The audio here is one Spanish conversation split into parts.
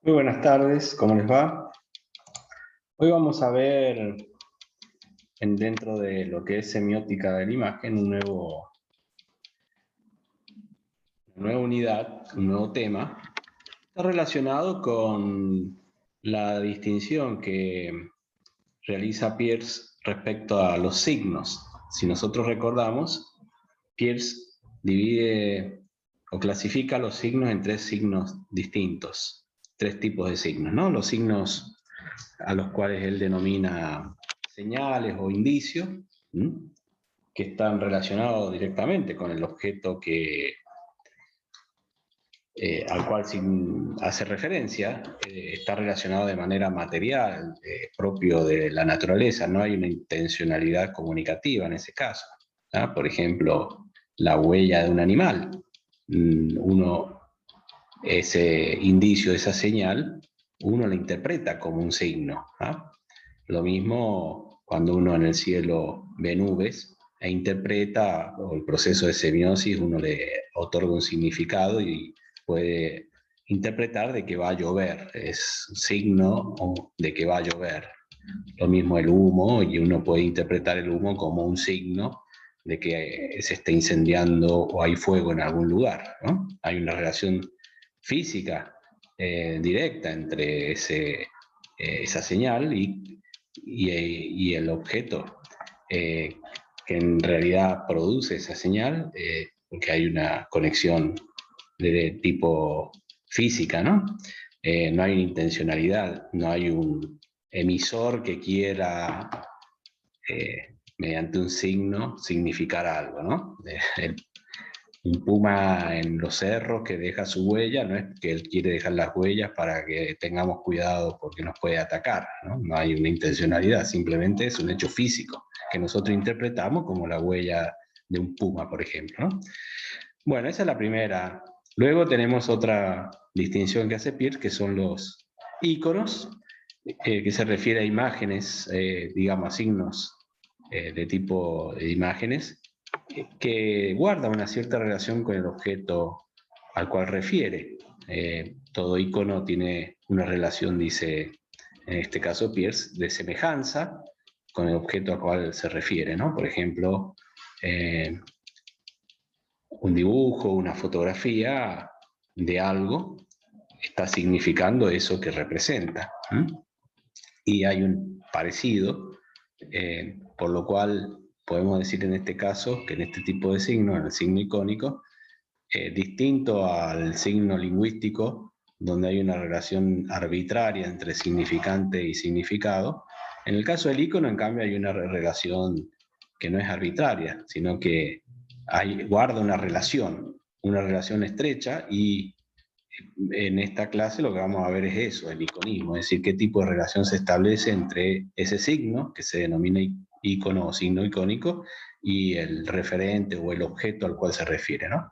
Muy buenas tardes, ¿cómo les va? Hoy vamos a ver dentro de lo que es semiótica de la imagen una nueva unidad, un nuevo tema. Está relacionado con la distinción que realiza Peirce respecto a los signos. Si nosotros recordamos, Peirce divide o clasifica los signos en tres signos distintos, tres tipos de signos, ¿no? Los signos a los cuales él denomina señales o indicios, que están relacionados directamente con el objeto al cual hace referencia, está relacionado de manera material, propio de la naturaleza, no hay una intencionalidad comunicativa en ese caso. ¿Ah? Por ejemplo, la huella de un animal. Ese indicio, esa señal, uno la interpreta como un signo. ¿Ah? Lo mismo cuando uno en el cielo ve nubes e interpreta, o el proceso de semiosis, uno le otorga un significado y puede interpretar de que va a llover, es un signo de que va a llover. Lo mismo el humo, y uno puede interpretar el humo como un signo de que se está incendiando o hay fuego en algún lugar, ¿no? Hay una relación física directa entre esa señal y el objeto que en realidad produce esa señal, porque hay una conexión de tipo física, ¿no? No hay una intencionalidad, no hay un emisor que quiera, mediante un signo, significar algo, ¿no? Un puma en los cerros que deja su huella, no es que él quiere dejar las huellas para que tengamos cuidado porque nos puede atacar, ¿no? No hay una intencionalidad, simplemente es un hecho físico que nosotros interpretamos como la huella de un puma, por ejemplo, ¿no? Bueno, esa es la primera. Luego tenemos otra distinción que hace Peirce, que son los íconos, que se refiere a imágenes, digamos, a signos de tipo de imágenes, que guarda una cierta relación con el objeto al cual refiere. Todo icono tiene una relación, dice en este caso Peirce, de semejanza con el objeto al cual se refiere, ¿no? Por ejemplo, un dibujo, una fotografía de algo está significando eso que representa. Y hay un parecido, por lo cual podemos decir en este caso que en este tipo de signo, en el signo icónico, distinto al signo lingüístico, donde hay una relación arbitraria entre significante y significado, en el caso del icono, en cambio, hay una relación que no es arbitraria, sino que guarda una relación estrecha, y en esta clase lo que vamos a ver es eso, el iconismo, es decir, qué tipo de relación se establece entre ese signo, que se denomina icono o signo icónico, y el referente o el objeto al cual se refiere, ¿no?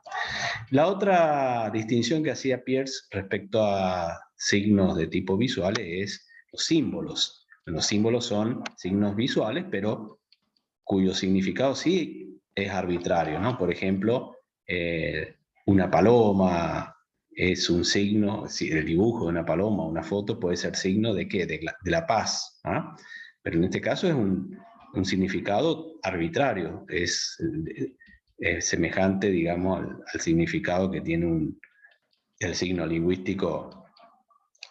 La otra distinción que hacía Peirce respecto a signos de tipo visuales es los símbolos. Los símbolos son signos visuales, pero cuyo significado sí es arbitrario, ¿no? Por ejemplo, una paloma es un signo, el dibujo de una paloma, una foto puede ser signo de ¿qué? De la paz, ¿ah? Pero en este caso es un significado arbitrario, es semejante, digamos, al significado que tiene el signo lingüístico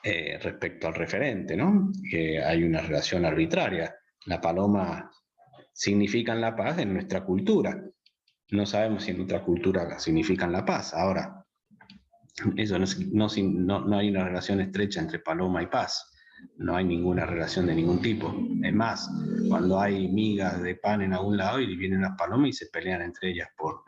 respecto al referente, ¿no? Que hay una relación arbitraria. La paloma significan la paz en nuestra cultura. No sabemos si en otra cultura significan la paz. Ahora, eso no hay una relación estrecha entre paloma y paz. No hay ninguna relación de ningún tipo. Es más, cuando hay migas de pan en algún lado y vienen las palomas y se pelean entre ellas por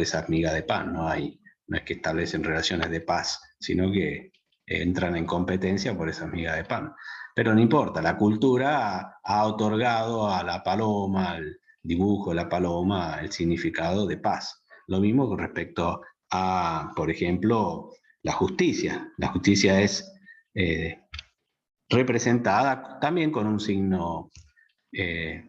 esas migas de pan. No es que establecen relaciones de paz, sino que entran en competencia por esas migas de pan. Pero no importa, la cultura ha otorgado a la paloma, al dibujo de la paloma, el significado de paz. Lo mismo con respecto a, por ejemplo, la justicia. La justicia es representada también con un signo eh,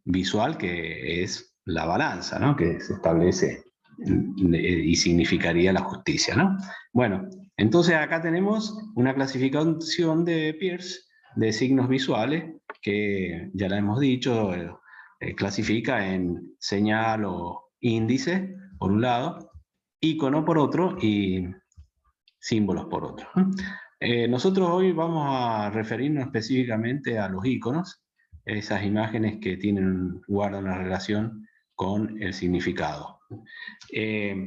visual, que es la balanza, ¿no? Que se establece y significaría la justicia, ¿no? Bueno, Entonces acá tenemos una clasificación de Peirce de signos visuales que ya la hemos dicho, clasifica en señal o índice por un lado, icono por otro y símbolos por otro. Nosotros hoy vamos a referirnos específicamente a los iconos, esas imágenes que guardan una relación con el significado.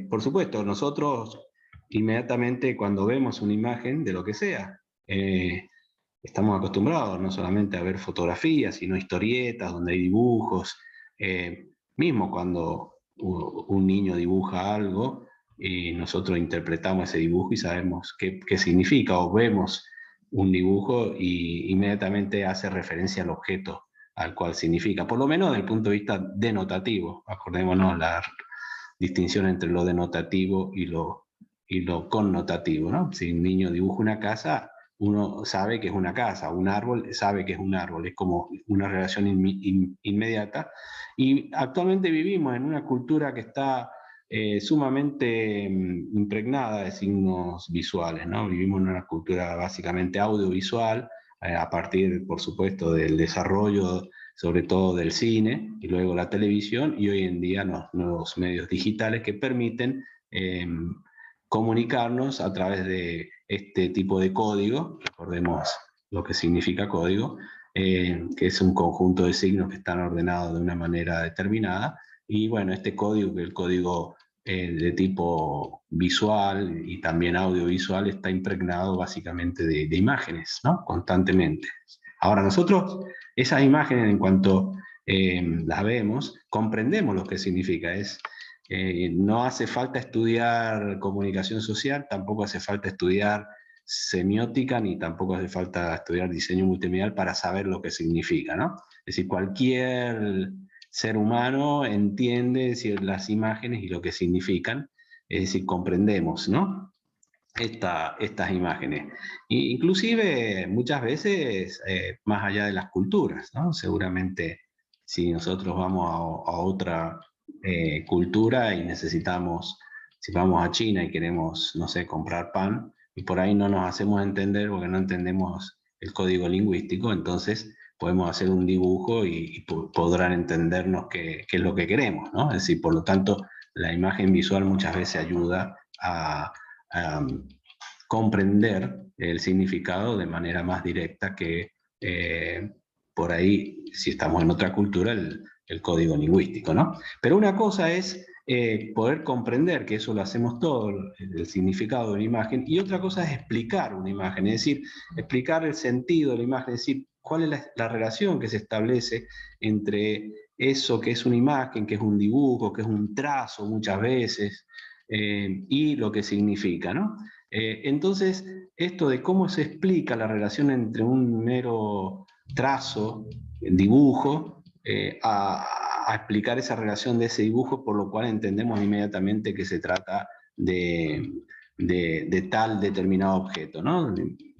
Por supuesto, nosotros inmediatamente cuando vemos una imagen de lo que sea, estamos acostumbrados no solamente a ver fotografías, sino historietas donde hay dibujos, mismo cuando un niño dibuja algo, y nosotros interpretamos ese dibujo y sabemos qué significa, o vemos un dibujo y inmediatamente hace referencia al objeto al cual significa, por lo menos desde el punto de vista denotativo. Acordémonos la distinción entre lo denotativo y lo connotativo, ¿no? Si un niño dibuja una casa, uno sabe que es una casa, un árbol sabe que es un árbol, es como una relación inmediata. Y actualmente vivimos en una cultura que está sumamente impregnada de signos visuales, ¿no? Vivimos en una cultura básicamente audiovisual, a partir, por supuesto, del desarrollo, sobre todo del cine, y luego la televisión, y hoy en día los nuevos medios digitales que permiten comunicarnos a través de este tipo de código. Recordemos lo que significa código, que es un conjunto de signos que están ordenados de una manera determinada, y bueno, este código, el código de tipo visual y también audiovisual, está impregnado básicamente de imágenes, ¿no? Constantemente. Ahora nosotros, esas imágenes, en cuanto las vemos, comprendemos lo que significa. No hace falta estudiar comunicación social, tampoco hace falta estudiar semiótica, ni tampoco hace falta estudiar diseño multimedial para saber lo que significa, ¿no? Es decir, cualquier ser humano entiende, es decir, las imágenes y lo que significan, es decir, comprendemos, ¿no? Estas imágenes. Inclusive muchas veces más allá de las culturas, ¿no? Seguramente si nosotros vamos a otra cultura y necesitamos, si vamos a China y queremos, no sé, comprar pan, y por ahí no nos hacemos entender porque no entendemos el código lingüístico, entonces podemos hacer un dibujo y podrán entendernos qué es lo que queremos, ¿no? Es decir, por lo tanto, la imagen visual muchas veces ayuda a comprender el significado de manera más directa que por ahí, si estamos en otra cultura, el código lingüístico, ¿no? Pero una cosa es poder comprender, que eso lo hacemos todo, el significado de una imagen, y otra cosa es explicar una imagen, es decir, explicar el sentido de la imagen, es decir, cuál es la relación que se establece entre eso que es una imagen, que es un dibujo, que es un trazo muchas veces, y lo que significa, ¿no? Entonces, esto de cómo se explica la relación entre un mero trazo, dibujo, a explicar esa relación de ese dibujo, por lo cual entendemos inmediatamente que se trata de tal determinado objeto, ¿no?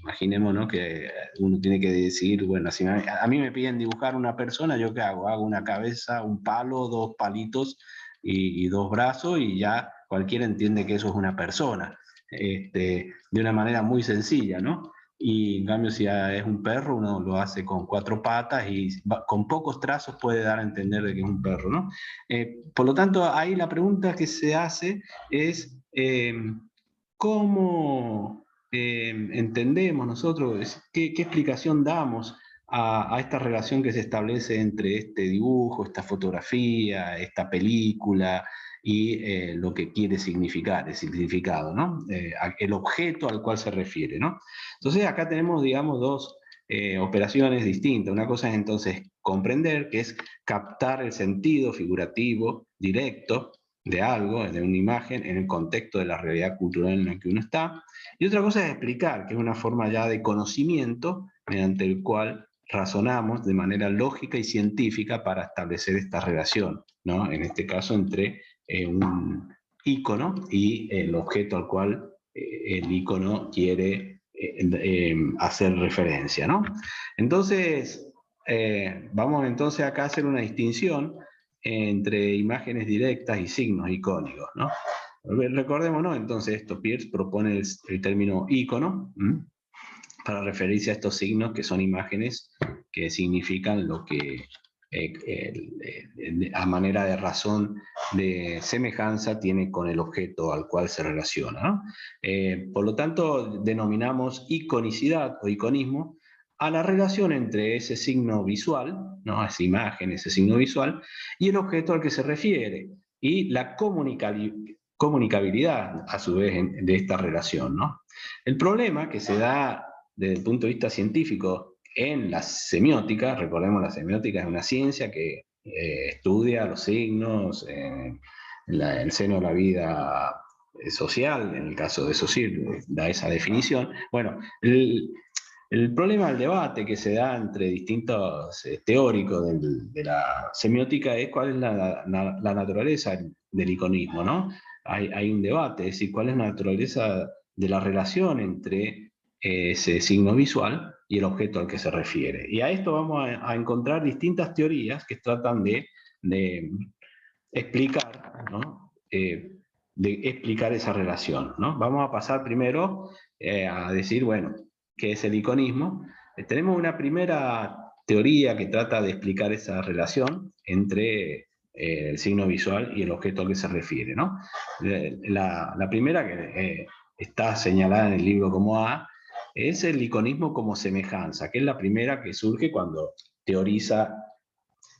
Imaginémonos que uno tiene que decir, bueno, si a mí me piden dibujar una persona, ¿yo qué hago? Hago una cabeza, un palo, dos palitos y dos brazos, y ya cualquiera entiende que eso es una persona. De una manera muy sencilla, ¿no? Y en cambio, si es un perro, uno lo hace con cuatro patas y con pocos trazos puede dar a entender de que es un perro, ¿no? Por lo tanto, ahí la pregunta que se hace es ¿cómo entendemos nosotros, qué explicación damos a esta relación que se establece entre este dibujo, esta fotografía, esta película y lo que quiere significar, el significado, ¿no? El objeto al cual se refiere, ¿no? Entonces acá tenemos, digamos, dos operaciones distintas. Una cosa es entonces comprender, que es captar el sentido figurativo directo de algo, de una imagen, en el contexto de la realidad cultural en la que uno está. Y otra cosa es explicar, que es una forma ya de conocimiento mediante el cual razonamos de manera lógica y científica para establecer esta relación, ¿no? En este caso entre un icono y el objeto al cual el icono quiere hacer referencia, ¿no? Entonces, vamos entonces acá a hacer una distinción entre imágenes directas y signos icónicos, ¿no? recordémonos entonces esto, Peirce propone el término ícono para referirse a estos signos que son imágenes que significan lo que a manera de razón de semejanza tiene con el objeto al cual se relaciona, ¿no? Por lo tanto, denominamos iconicidad o iconismo a la relación entre ese signo visual, ¿no? Esa imagen, ese signo visual, y el objeto al que se refiere, y la comunicabilidad, a su vez, de esta relación, ¿no? El problema que se da desde el punto de vista científico en la semiótica, recordemos, la semiótica es una ciencia que estudia los signos en el seno de la vida social, en el caso de Saussure, da esa definición. Bueno, el problema del debate que se da entre distintos teóricos de la semiótica es cuál es la naturaleza del iconismo, ¿no? Hay un debate, es decir, cuál es la naturaleza de la relación entre ese signo visual y el objeto al que se refiere. Y a esto vamos a encontrar distintas teorías que tratan de explicar, ¿no? De explicar esa relación, ¿no? Vamos a pasar primero a decir, bueno, ¿qué es el iconismo? Tenemos una primera teoría que trata de explicar esa relación entre el signo visual y el objeto al que se refiere, ¿no? La primera, que está señalada en el libro como A, es el iconismo como semejanza, que es la primera que surge cuando teoriza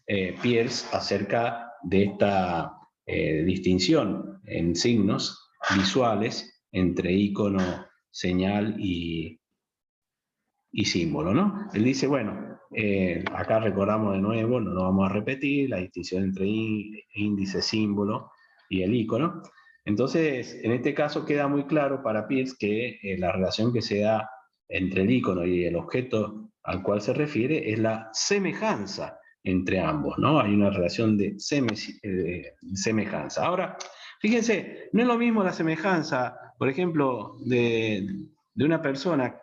Peirce acerca de esta distinción en signos visuales entre icono, señal y símbolo, ¿no? Él dice, bueno, acá recordamos de nuevo, no lo vamos a repetir, la distinción entre índice, símbolo y el icono. Entonces, en este caso queda muy claro para Peirce que la relación que se da entre el icono y el objeto al cual se refiere es la semejanza entre ambos, ¿no? Hay una relación de semejanza. Ahora, fíjense, no es lo mismo la semejanza, por ejemplo, de una persona.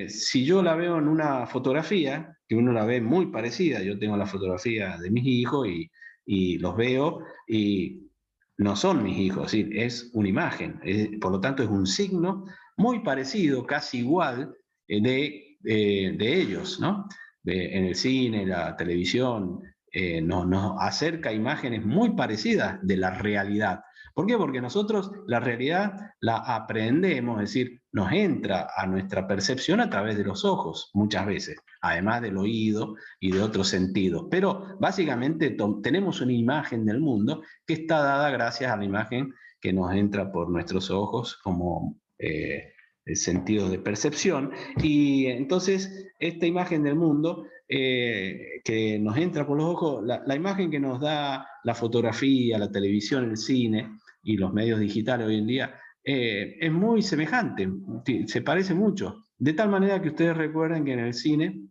Si yo la veo en una fotografía, que uno la ve muy parecida, yo tengo la fotografía de mis hijos y los veo y no son mis hijos, es una imagen, por lo tanto es un signo muy parecido, casi igual de ellos, ¿no? En el cine, la televisión, nos acerca imágenes muy parecidas de la realidad. ¿Por qué? Porque nosotros la realidad la aprendemos, es decir, nos entra a nuestra percepción a través de los ojos, muchas veces, además del oído y de otros sentidos. Pero básicamente tenemos una imagen del mundo que está dada gracias a la imagen que nos entra por nuestros ojos como sentido de percepción. Y entonces esta imagen del mundo que nos entra por los ojos, la imagen que nos da la fotografía, la televisión, el cine y los medios digitales hoy en día, es muy semejante, se parece mucho. De tal manera que ustedes recuerden que en el cine,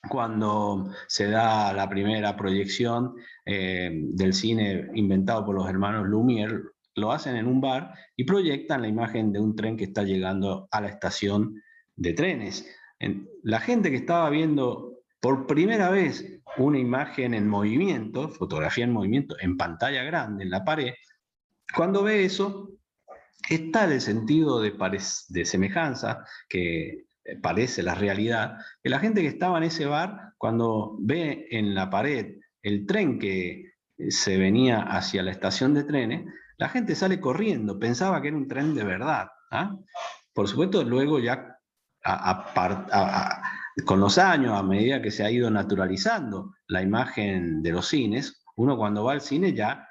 cuando se da la primera proyección del cine inventado por los hermanos Lumière, lo hacen en un bar y proyectan la imagen de un tren que está llegando a la estación de trenes. La gente que estaba viendo por primera vez una imagen en movimiento, fotografía en movimiento, en pantalla grande, en la pared, cuando ve eso, está el sentido de semejanza que parece la realidad, que la gente que estaba en ese bar, cuando ve en la pared el tren que se venía hacia la estación de trenes, la gente sale corriendo, pensaba que era un tren de verdad. ¿Ah? Por supuesto, luego ya con los años, a medida que se ha ido naturalizando la imagen de los cines, uno cuando va al cine ya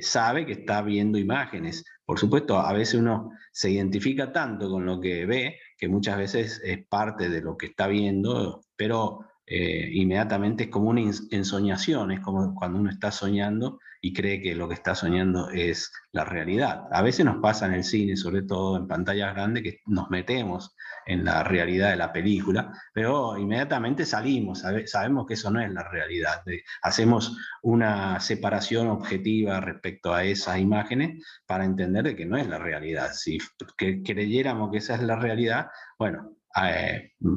sabe que está viendo imágenes. Por supuesto, a veces uno se identifica tanto con lo que ve que muchas veces es parte de lo que está viendo, pero inmediatamente es como una ensoñación, es como cuando uno está soñando y cree que lo que está soñando es la realidad. A veces nos pasa en el cine, sobre todo en pantallas grandes, que nos metemos en la realidad de la película, pero inmediatamente salimos, sabemos que eso no es la realidad. Hacemos una separación objetiva respecto a esas imágenes para entender que no es la realidad. Si creyéramos que esa es la realidad, bueno,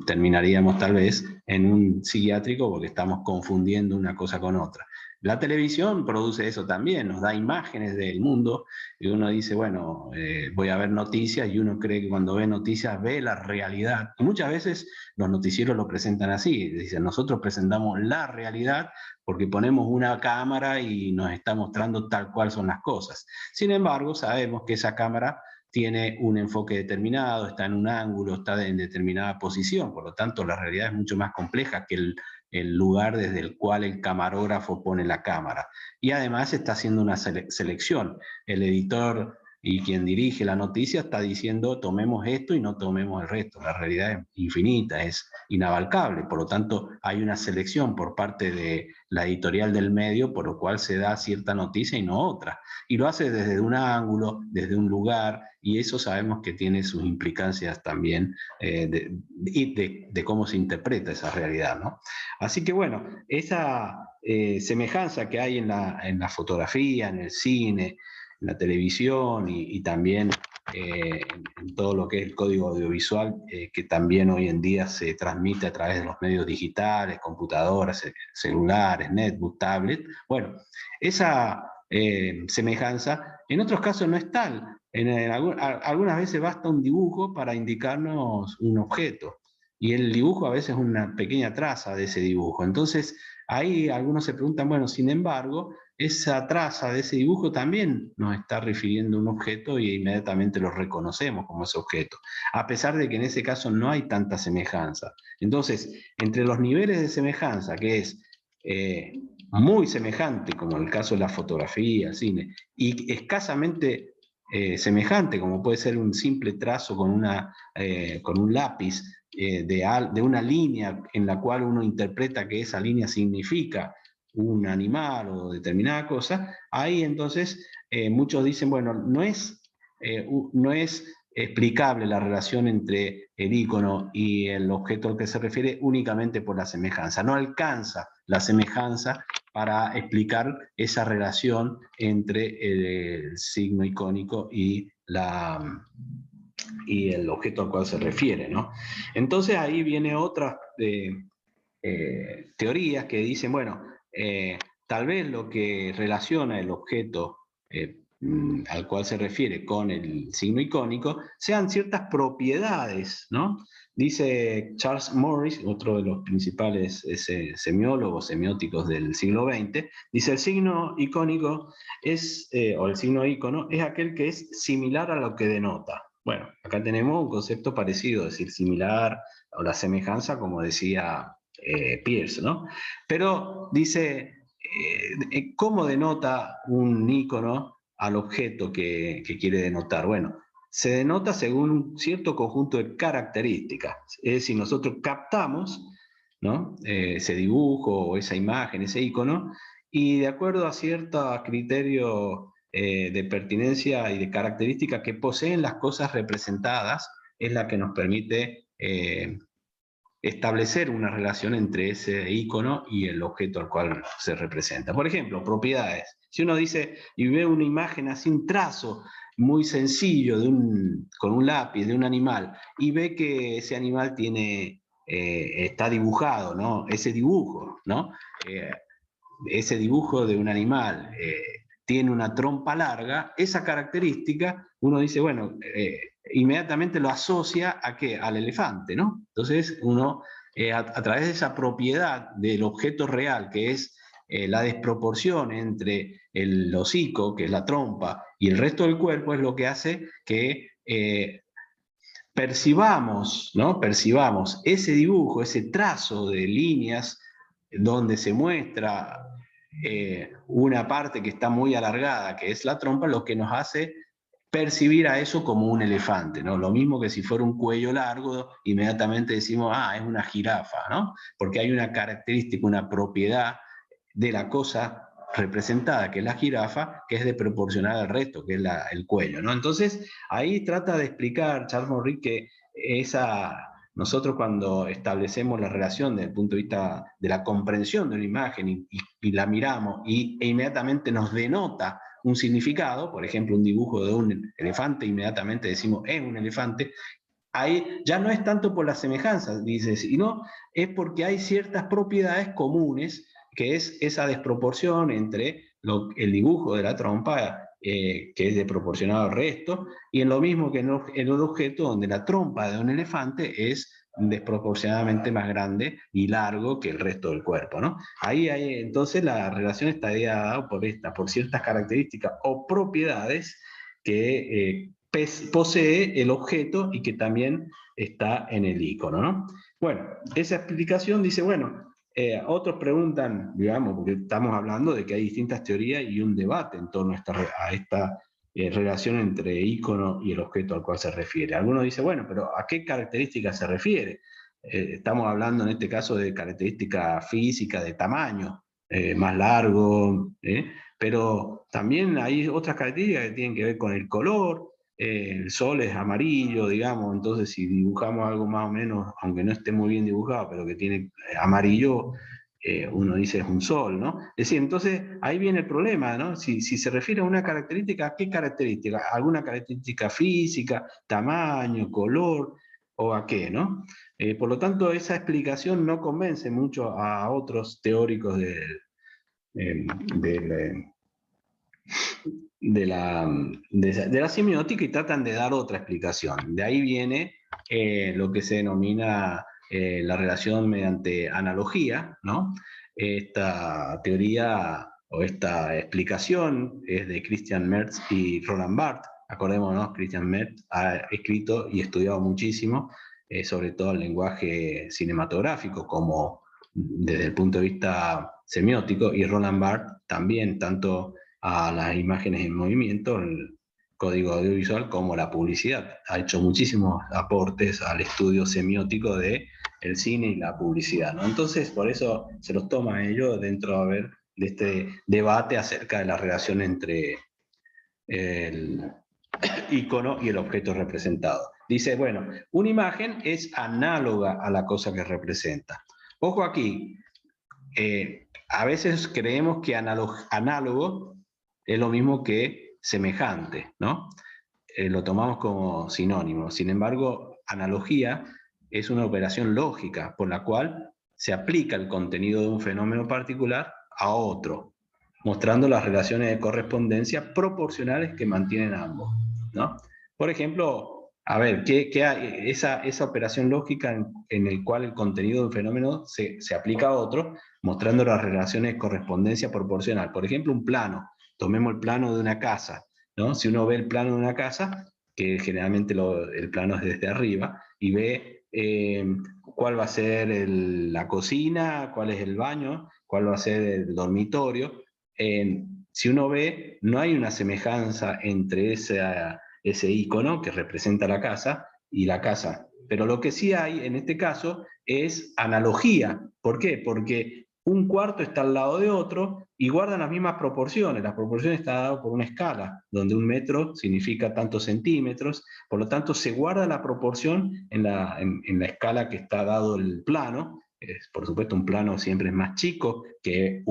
terminaríamos tal vez en un psiquiátrico porque estamos confundiendo una cosa con otra. La televisión produce eso también, nos da imágenes del mundo y uno dice, bueno, voy a ver noticias y uno cree que cuando ve noticias ve la realidad. Y muchas veces los noticieros lo presentan así, dicen, nosotros presentamos la realidad porque ponemos una cámara y nos está mostrando tal cual son las cosas. Sin embargo, sabemos que esa cámara tiene un enfoque determinado, está en un ángulo, está en determinada posición, por lo tanto la realidad es mucho más compleja que el lugar desde el cual el camarógrafo pone la cámara. Y además está haciendo una selección. El editor y quien dirige la noticia está diciendo tomemos esto y no tomemos el resto. La realidad es infinita, es inabarcable, por lo tanto hay una selección por parte de la editorial del medio por lo cual se da cierta noticia y no otra. Y lo hace desde un ángulo, desde un lugar, y eso sabemos que tiene sus implicancias también de cómo se interpreta esa realidad, ¿no? Así que bueno, esa semejanza que hay en la fotografía, en el cine, en la televisión y también en todo lo que es el código audiovisual, que también hoy en día se transmite a través de los medios digitales, computadoras, celulares, netbook, tablet. Bueno, esa semejanza en otros casos no es tal. Algunas veces basta un dibujo para indicarnos un objeto. Y el dibujo a veces es una pequeña traza de ese dibujo. Entonces, ahí algunos se preguntan, bueno, sin embargo, esa traza de ese dibujo también nos está refiriendo a un objeto y inmediatamente lo reconocemos como ese objeto, a pesar de que en ese caso no hay tanta semejanza. Entonces, entre los niveles de semejanza, que es muy semejante, como en el caso de la fotografía, el cine, y escasamente semejante, como puede ser un simple trazo con un lápiz, de una línea en la cual uno interpreta que esa línea significa un animal o determinada cosa, ahí entonces muchos dicen, bueno, no es explicable la relación entre el icono y el objeto al que se refiere únicamente por la semejanza. No alcanza la semejanza para explicar esa relación entre el signo icónico y el objeto al cual se refiere, ¿no? Entonces ahí viene otra teorías que dicen, bueno, tal vez lo que relaciona el objeto al cual se refiere con el signo icónico sean ciertas propiedades, ¿no? Dice Charles Morris, otro de los principales semiólogos, semióticos del siglo XX, dice el signo icónico o el signo ícono es aquel que es similar a lo que denota. Bueno, acá tenemos un concepto parecido, es decir, similar o la semejanza, como decía Peirce, ¿no? Pero dice, ¿cómo denota un icono al objeto que quiere denotar? Bueno, se denota según un cierto conjunto de características. Es decir, nosotros captamos, ¿no? Ese dibujo o esa imagen, ese icono, y de acuerdo a ciertos criterios de pertinencia y de características que poseen las cosas representadas, es la que nos permite establecer una relación entre ese icono y el objeto al cual se representa. Por ejemplo, propiedades. Si uno dice y ve una imagen así, un trazo muy sencillo con un lápiz de un animal y ve que ese animal está dibujado, ¿no? Ese dibujo, ¿no? Ese dibujo de un animal tiene una trompa larga, esa característica, uno dice, bueno, inmediatamente lo asocia ¿a qué? Al elefante, ¿no? Entonces uno, a través de esa propiedad del objeto real, que es la desproporción entre el hocico, que es la trompa, y el resto del cuerpo, es lo que hace que percibamos, ¿no? Percibamos ese dibujo, ese trazo de líneas donde se muestra una parte que está muy alargada, que es la trompa, lo que nos hace percibir a eso como un elefante, ¿no? Lo mismo que si fuera un cuello largo, inmediatamente decimos, ah, es una jirafa, ¿no? Porque hay una característica, una propiedad de la cosa representada, que es la jirafa, que es de proporcional al resto, que es el cuello, ¿no? Entonces, ahí trata de explicar Charles Morris que nosotros cuando establecemos la relación desde el punto de vista de la comprensión de una imagen y la miramos e inmediatamente nos denota un significado, por ejemplo, un dibujo de un elefante, inmediatamente decimos es un elefante, ahí ya no es tanto por la semejanza, dice, sino es porque hay ciertas propiedades comunes que es esa desproporción entre el dibujo de la trompa, que es desproporcionado al resto, y en lo mismo que en el objeto donde la trompa de un elefante es desproporcionadamente más grande y largo que el resto del cuerpo, ¿no? Ahí hay, entonces la relación está dada por ciertas características o propiedades que posee el objeto y que también está en el icono, ¿no? Bueno, esa explicación dice, bueno, otros preguntan, digamos, porque estamos hablando de que hay distintas teorías y un debate en torno a esta relación entre icono y el objeto al cual se refiere. Algunos dicen, bueno, pero ¿a qué características se refiere? Estamos hablando en este caso de características físicas, de tamaño, más largo, pero también hay otras características que tienen que ver con el color. El sol es amarillo, digamos, entonces si dibujamos algo más o menos, aunque no esté muy bien dibujado, pero que tiene amarillo, uno dice es un sol, ¿no? Es decir, entonces ahí viene el problema, ¿no? Si se refiere a una característica, ¿a qué característica? ¿Alguna característica física, tamaño, color o a qué, ¿no? Por lo tanto, esa explicación no convence mucho a otros teóricos de la semiótica y tratan de dar otra explicación. De ahí viene lo que se denomina la relación mediante analogía, ¿no? Esta teoría o esta explicación es de Christian Merz y Roland Barthes. Acordémonos, Christian Merz ha escrito y estudiado muchísimo, sobre todo el lenguaje cinematográfico, como desde el punto de vista semiótico, y Roland Barthes también, tanto a las imágenes en movimiento, el código audiovisual, como la publicidad. Ha hecho muchísimos aportes al estudio semiótico de el cine y la publicidad, ¿no? Entonces, por eso se los toma a ellos dentro de este debate acerca de la relación entre el icono y el objeto representado. Dice, bueno, una imagen es análoga a la cosa que representa. Ojo aquí, a veces creemos que análogo es lo mismo que semejante, ¿no? Lo tomamos como sinónimo. Sin embargo, analogía es una operación lógica por la cual se aplica el contenido de un fenómeno particular a otro, mostrando las relaciones de correspondencia proporcionales que mantienen ambos, ¿no? Por ejemplo, a ver, esa operación lógica en el cual el contenido de un fenómeno se aplica a otro, mostrando las relaciones de correspondencia proporcional. Por ejemplo, un plano. Tomemos el plano de una casa, ¿no? Si uno ve el plano de una casa, que generalmente el plano es desde arriba, y ve cuál va a ser la cocina, cuál es el baño, cuál va a ser el dormitorio. Si uno ve, no hay una semejanza entre ese icono que representa la casa y la casa. Pero lo que sí hay en este caso es analogía. ¿Por qué? Porque un cuarto está al lado de otro y guardan las mismas proporciones. Las proporciones están dadas por una escala, donde un metro significa tantos centímetros, por lo tanto se guarda la proporción en la escala que está dado el plano. Por supuesto, un plano siempre es más chico que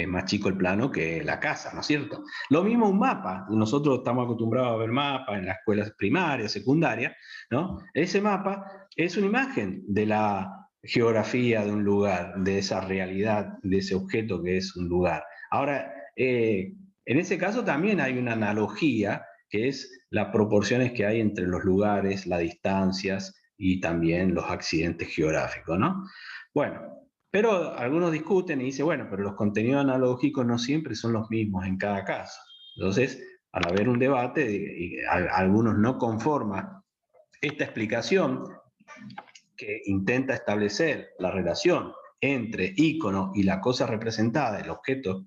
más chico el plano que la casa, ¿no es cierto? Lo mismo un mapa. Nosotros estamos acostumbrados a ver mapas en las escuelas primarias, secundarias, ¿no? Ese mapa es una imagen de la geografía de un lugar, de esa realidad, de ese objeto que es un lugar. Ahora, en ese caso también hay una analogía, que es las proporciones que hay entre los lugares, las distancias y también los accidentes geográficos, ¿no? Bueno, pero algunos discuten y dicen, bueno, pero los contenidos analógicos no siempre son los mismos en cada caso. Entonces, al haber un debate, y algunos no conforman esta explicación que intenta establecer la relación entre icono y la cosa representada, el objeto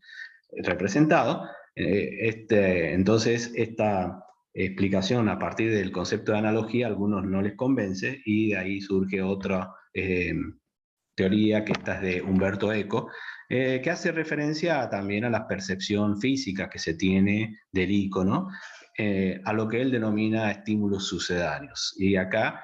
representado, entonces esta explicación a partir del concepto de analogía a algunos no les convence y de ahí surge otra teoría, que esta es de Umberto Eco, que hace referencia también a la percepción física que se tiene del icono, a lo que él denomina estímulos sucedáneos. Y acá,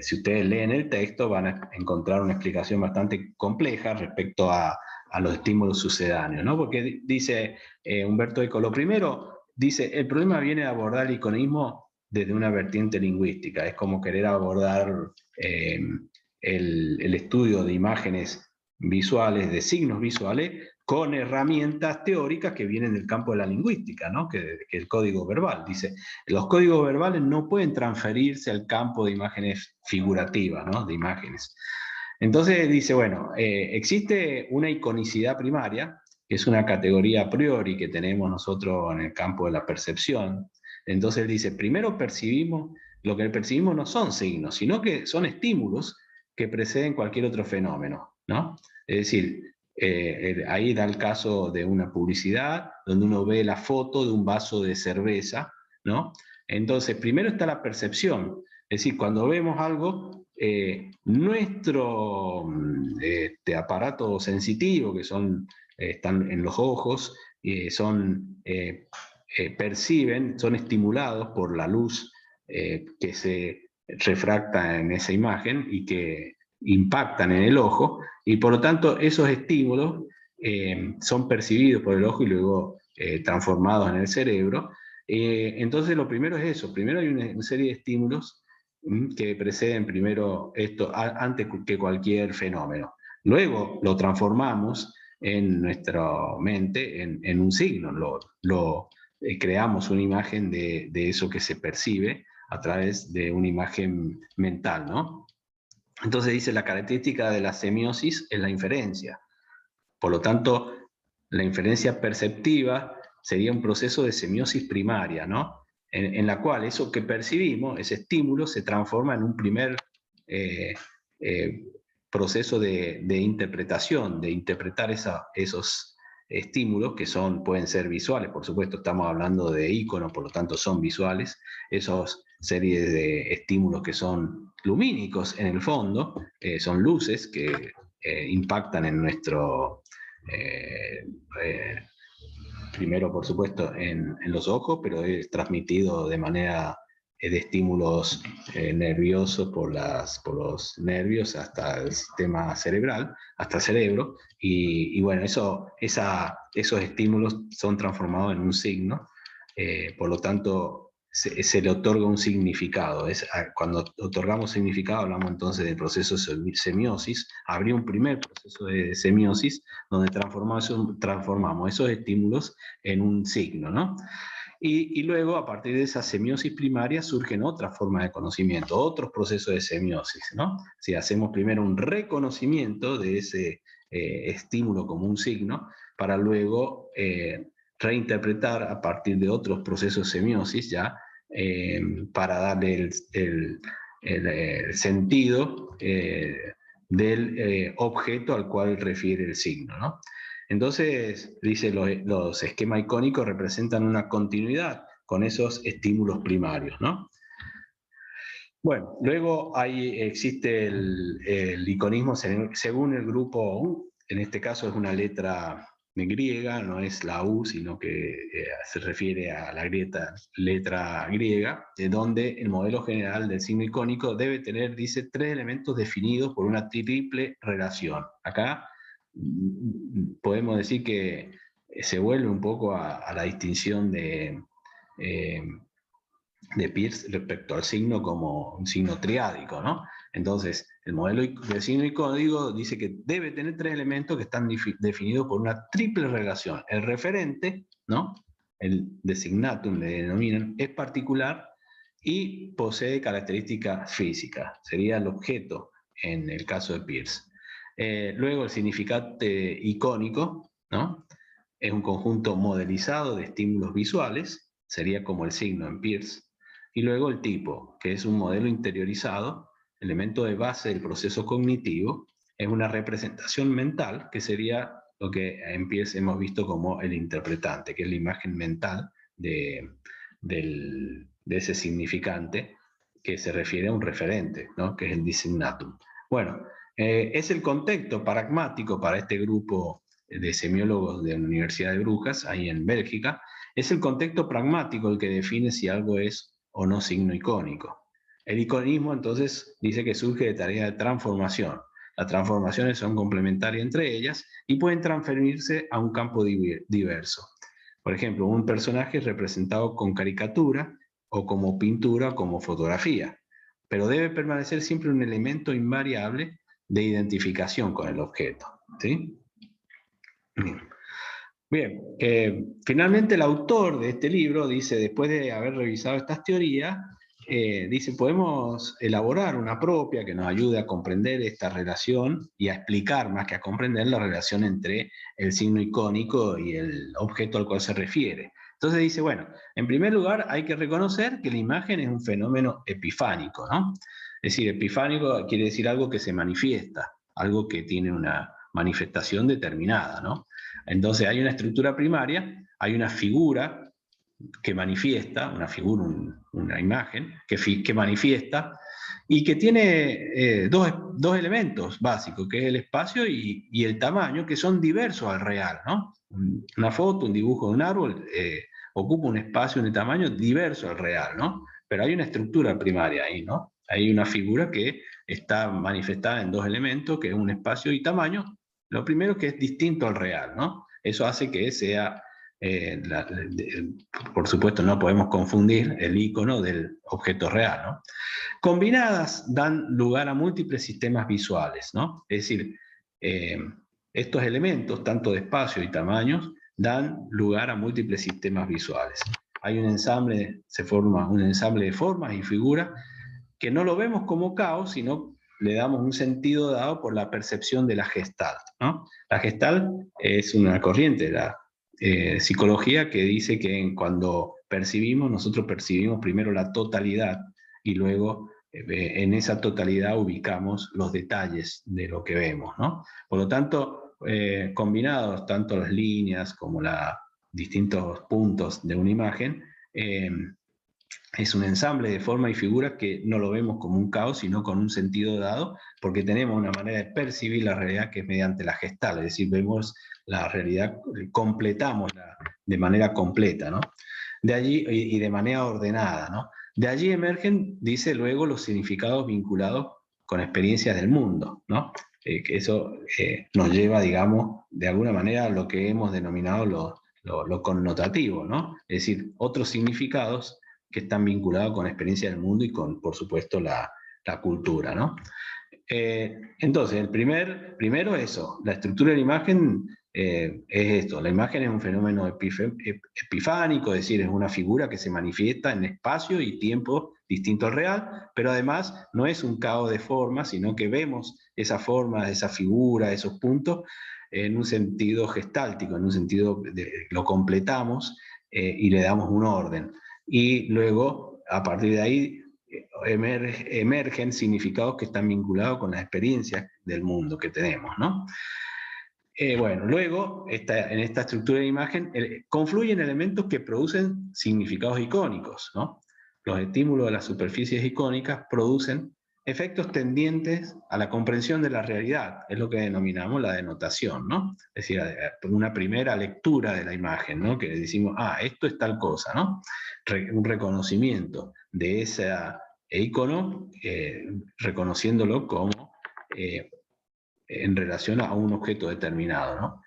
si ustedes leen el texto, van a encontrar una explicación bastante compleja respecto a los estímulos sucedáneos, ¿no? Porque dice Umberto Eco, lo primero, dice, el problema viene de abordar el iconismo desde una vertiente lingüística, es como querer abordar el estudio de imágenes visuales, de signos visuales, con herramientas teóricas que vienen del campo de la lingüística, ¿no? que el código verbal. Dice, los códigos verbales no pueden transferirse al campo de imágenes figurativas, ¿no? De imágenes. Entonces dice, bueno, existe una iconicidad primaria, que es una categoría a priori que tenemos nosotros en el campo de la percepción. Entonces dice, primero percibimos, lo que percibimos no son signos, sino que son estímulos que preceden cualquier otro fenómeno, ¿no? Es decir, ahí da el caso de una publicidad, donde uno ve la foto de un vaso de cerveza, ¿no? Entonces, primero está la percepción, es decir, cuando vemos algo, nuestro aparato sensitivo, que están en los ojos, perciben, son estimulados por la luz que se refracta en esa imagen y que impactan en el ojo, y por lo tanto esos estímulos son percibidos por el ojo y luego transformados en el cerebro. Entonces lo primero es eso, primero hay una serie de estímulos que preceden primero esto antes que cualquier fenómeno. Luego lo transformamos en nuestra mente en un signo, creamos una imagen de eso que se percibe a través de una imagen mental, ¿no? Entonces dice, la característica de la semiosis es la inferencia. Por lo tanto, la inferencia perceptiva sería un proceso de semiosis primaria, ¿no? En la cual eso que percibimos, ese estímulo, se transforma en un primer proceso de interpretación, de interpretar esos estímulos que pueden ser visuales, por supuesto estamos hablando de iconos, por lo tanto son visuales, esas series de estímulos que son lumínicos en el fondo, son luces que impactan en nuestro, primero por supuesto en los ojos, pero es transmitido de manera de estímulos nerviosos por los nervios hasta el sistema cerebral, hasta el cerebro, y bueno, esos estímulos son transformados en un signo, por lo tanto se le otorga un significado. Cuando otorgamos significado hablamos entonces del proceso de semiosis. Habría un primer proceso de semiosis donde transformamos esos estímulos en un signo, ¿no? Y luego, a partir de esa semiosis primaria, surgen otras formas de conocimiento, otros procesos de semiosis, ¿no? Si hacemos primero un reconocimiento de ese estímulo como un signo, para luego reinterpretar a partir de otros procesos de semiosis, ya, para darle el sentido del objeto al cual refiere el signo, ¿no? Entonces, dice, los esquemas icónicos representan una continuidad con esos estímulos primarios, ¿no? Bueno, luego existe el iconismo según el grupo U, en este caso es una letra griega, no es la U, sino que se refiere a la letra griega, de donde el modelo general del signo icónico debe tener, dice, 3 elementos definidos por una triple relación. Acá podemos decir que se vuelve un poco a la distinción de Peirce respecto al signo como un signo triádico, ¿no? Entonces, el modelo del signo y código dice que debe tener 3 elementos que están definidos por una triple relación. El referente, ¿no? El designatum le denominan, es particular y posee características físicas. Sería el objeto en el caso de Peirce. Luego, el significante icónico, ¿no? Es un conjunto modelizado de estímulos visuales, sería como el signo en Peirce. Y luego el tipo, que es un modelo interiorizado, elemento de base del proceso cognitivo, es una representación mental, que sería lo que en Peirce hemos visto como el interpretante, que es la imagen mental de ese significante que se refiere a un referente, ¿no? Que es el designatum. Bueno, es el contexto pragmático para este grupo de semiólogos de la Universidad de Brujas, ahí en Bélgica, es el contexto pragmático el que define si algo es o no signo icónico. El iconismo entonces dice que surge de tareas de transformación. Las transformaciones son complementarias entre ellas y pueden transferirse a un campo diverso. Por ejemplo, un personaje es representado con caricatura o como pintura o como fotografía, pero debe permanecer siempre un elemento invariable de identificación con el objeto. ¿Sí? Bien, finalmente el autor de este libro dice, después de haber revisado estas teorías, dice, podemos elaborar una propia que nos ayude a comprender esta relación y a explicar más que a comprender la relación entre el signo icónico y el objeto al cual se refiere. Entonces dice, bueno, en primer lugar hay que reconocer que la imagen es un fenómeno epifánico, ¿no? Es decir, epifánico quiere decir algo que se manifiesta, algo que tiene una manifestación determinada, ¿no? Entonces hay una estructura primaria, hay una figura que manifiesta, una figura, una imagen que manifiesta y que tiene dos elementos básicos, que es el espacio y el tamaño, que son diversos al real, ¿no? Una foto, un dibujo de un árbol ocupa un espacio, un tamaño diverso al real, ¿no? Pero hay una estructura primaria ahí, ¿no? Hay una figura que está manifestada en dos elementos, que es un espacio y tamaño. Lo primero que es distinto al real, ¿no? Eso hace que sea por supuesto no podemos confundir el icono del objeto real, ¿no? Combinadas dan lugar a múltiples sistemas visuales, ¿no? Es decir, estos elementos, tanto de espacio y tamaños, dan lugar a múltiples sistemas visuales. Hay un ensamble, se forma un ensamble de formas y figuras que no lo vemos como caos, sino le damos un sentido dado por la percepción de la Gestalt, ¿no? La Gestalt es una corriente de la psicología que dice que cuando percibimos, nosotros percibimos primero la totalidad y luego en esa totalidad ubicamos los detalles de lo que vemos, ¿no? Por lo tanto, combinados tanto las líneas como los distintos puntos de una imagen, es un ensamble de forma y figuras que no lo vemos como un caos, sino con un sentido dado, porque tenemos una manera de percibir la realidad que es mediante la gestal, es decir, vemos la realidad, completamos de manera completa, ¿no? De allí, y de manera ordenada, ¿no? De allí emergen, dice luego, los significados vinculados con experiencias del mundo, ¿no? Que eso nos lleva, digamos, de alguna manera a lo que hemos denominado lo connotativo, ¿no? Es decir, otros significados que están vinculados con la experiencia del mundo y con, por supuesto, la cultura, ¿no? Entonces, primero eso, la estructura de la imagen es esto, la imagen es un fenómeno epifánico, es decir, es una figura que se manifiesta en espacio y tiempo distinto al real, pero además no es un caos de formas, sino que vemos esa forma, esa figura, esos puntos, en un sentido gestáltico, en un sentido lo completamos y le damos un orden. Y luego, a partir de ahí, emergen significados que están vinculados con las experiencias del mundo que tenemos, ¿no? Bueno, luego, en esta estructura de imagen, confluyen elementos que producen significados icónicos, ¿no? Los estímulos de las superficies icónicas producen efectos tendientes a la comprensión de la realidad, es lo que denominamos la denotación, ¿no? Es decir, una primera lectura de la imagen, ¿no? Que decimos, esto es tal cosa, ¿no? Un reconocimiento de ese icono, reconociéndolo como en relación a un objeto determinado, ¿no?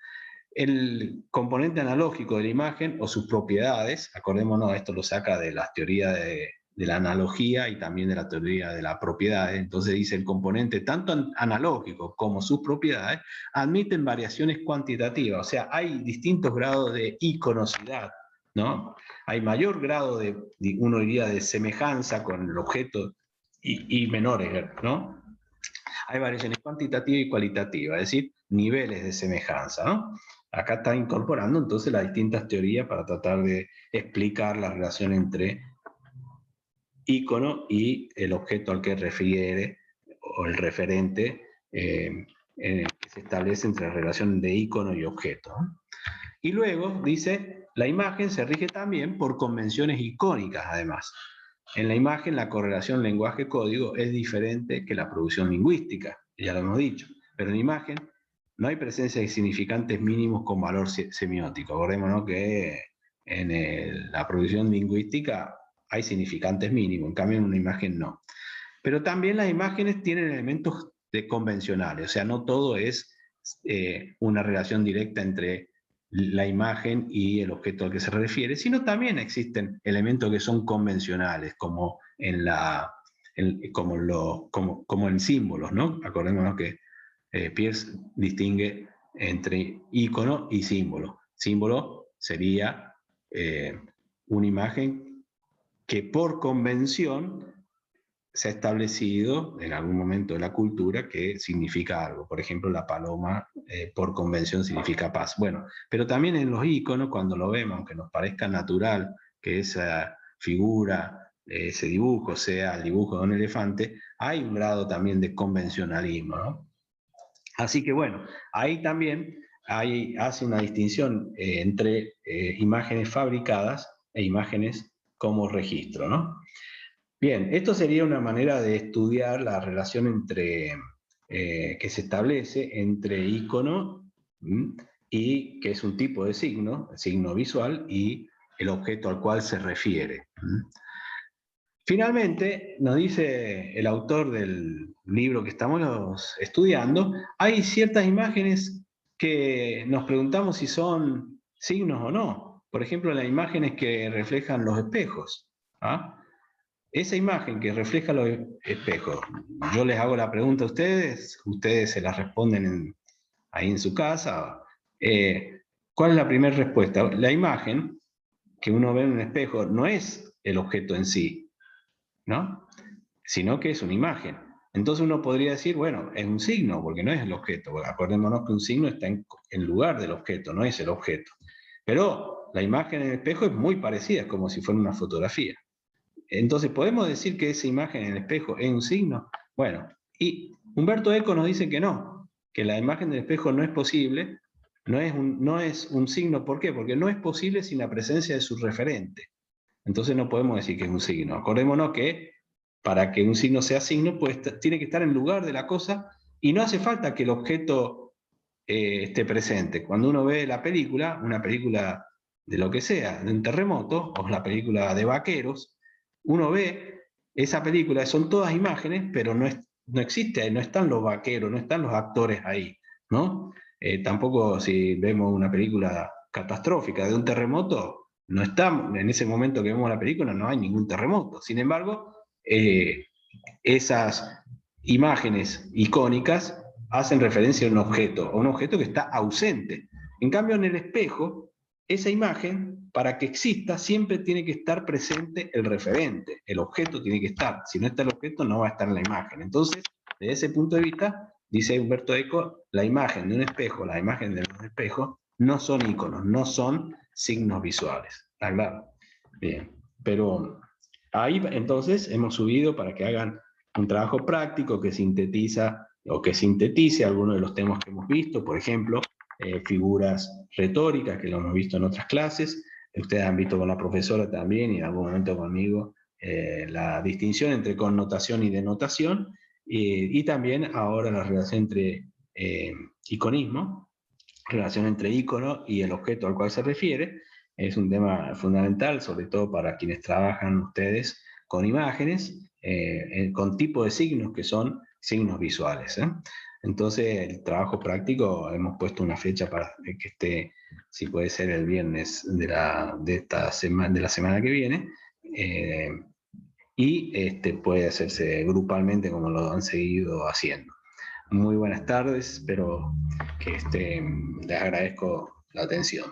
El componente analógico de la imagen o sus propiedades, acordémonos, esto lo saca de las teorías de la analogía y también de la teoría de la propiedad. Entonces dice el componente tanto analógico como sus propiedades admiten variaciones cuantitativas, o sea, hay distintos grados de iconocidad, ¿no? Hay mayor grado de, uno diría, de semejanza con el objeto y menores, ¿no? Hay variaciones cuantitativas y cualitativas, es decir, niveles de semejanza, ¿no? Acá está incorporando entonces las distintas teorías para tratar de explicar la relación entre ícono y el objeto al que refiere o el referente que se establece entre la relación de ícono y objeto, ¿no? Y luego dice, la imagen se rige también por convenciones icónicas, además. En la imagen, la correlación lenguaje-código es diferente que la producción lingüística, ya lo hemos dicho. Pero en imagen no hay presencia de significantes mínimos con valor semiótico. Acordémonos que en la producción lingüística hay significantes mínimos, en cambio en una imagen no. Pero también las imágenes tienen elementos convencionales, o sea, no todo es una relación directa entre la imagen y el objeto al que se refiere, sino también existen elementos que son convencionales, como como en símbolos, ¿no? Acordémonos que Peirce distingue entre icono y símbolo. Símbolo sería una imagen que por convención se ha establecido en algún momento de la cultura que significa algo. Por ejemplo, la paloma por convención significa paz. Bueno, pero también en los iconos, cuando lo vemos, aunque nos parezca natural que esa figura, ese dibujo sea el dibujo de un elefante, hay un grado también de convencionalismo, ¿no? Así que bueno, ahí también hace una distinción entre imágenes fabricadas e imágenes como registro, ¿no? Bien, esto sería una manera de estudiar la relación que se establece entre icono y que es un tipo de signo, signo visual, y el objeto al cual se refiere. Finalmente, nos dice el autor del libro que estamos estudiando, hay ciertas imágenes que nos preguntamos si son signos o no. Por ejemplo, las imágenes que reflejan los espejos. ¿Ah? Esa imagen que refleja los espejos, yo les hago la pregunta a ustedes se la responden ahí en su casa. ¿Cuál es la primera respuesta? La imagen que uno ve en un espejo no es el objeto en sí, ¿no? Sino que es una imagen. Entonces uno podría decir, bueno, es un signo, porque no es el objeto. Acordémonos que un signo está en lugar del objeto, no es el objeto. Pero la imagen en el espejo es muy parecida, es como si fuera una fotografía. Entonces, ¿podemos decir que esa imagen en el espejo es un signo? Bueno, y Humberto Eco nos dice que la imagen del espejo no es posible, no es un signo. ¿Por qué? Porque no es posible sin la presencia de su referente. Entonces no podemos decir que es un signo. Acordémonos que para que un signo sea signo, pues tiene que estar en lugar de la cosa y no hace falta que el objeto esté presente. Cuando uno ve la película, una película de lo que sea, de un terremoto, o la película de vaqueros, uno ve esa película, son todas imágenes, pero no existe, no están los vaqueros, no están los actores ahí, ¿no? Tampoco si vemos una película catastrófica de un terremoto, no está, en ese momento que vemos la película no hay ningún terremoto. Sin embargo, esas imágenes icónicas hacen referencia a un objeto que está ausente. En cambio, en el espejo, esa imagen, para que exista, siempre tiene que estar presente el referente, el objeto tiene que estar. Si no está el objeto, no va a estar en la imagen. Entonces, desde ese punto de vista, dice Humberto Eco, la imagen de un espejo, la imagen de un espejo, no son iconos, no son signos visuales. ¿Está claro? Bien, pero ahí entonces hemos subido para que hagan un trabajo práctico que sintetiza o que sintetice algunos de los temas que hemos visto, por ejemplo, figuras retóricas, que lo hemos visto en otras clases. Ustedes han visto con la profesora también y en algún momento conmigo la distinción entre connotación y denotación, y también ahora la relación entre iconismo, relación entre icono y el objeto al cual se refiere. Es un tema fundamental, sobre todo para quienes trabajan ustedes con imágenes, con tipo de signos que son signos visuales. Entonces, el trabajo práctico, hemos puesto una fecha para que esté, si puede ser el viernes de la semana que viene, y puede hacerse grupalmente como lo han seguido haciendo. Muy buenas tardes, espero que les agradezco la atención.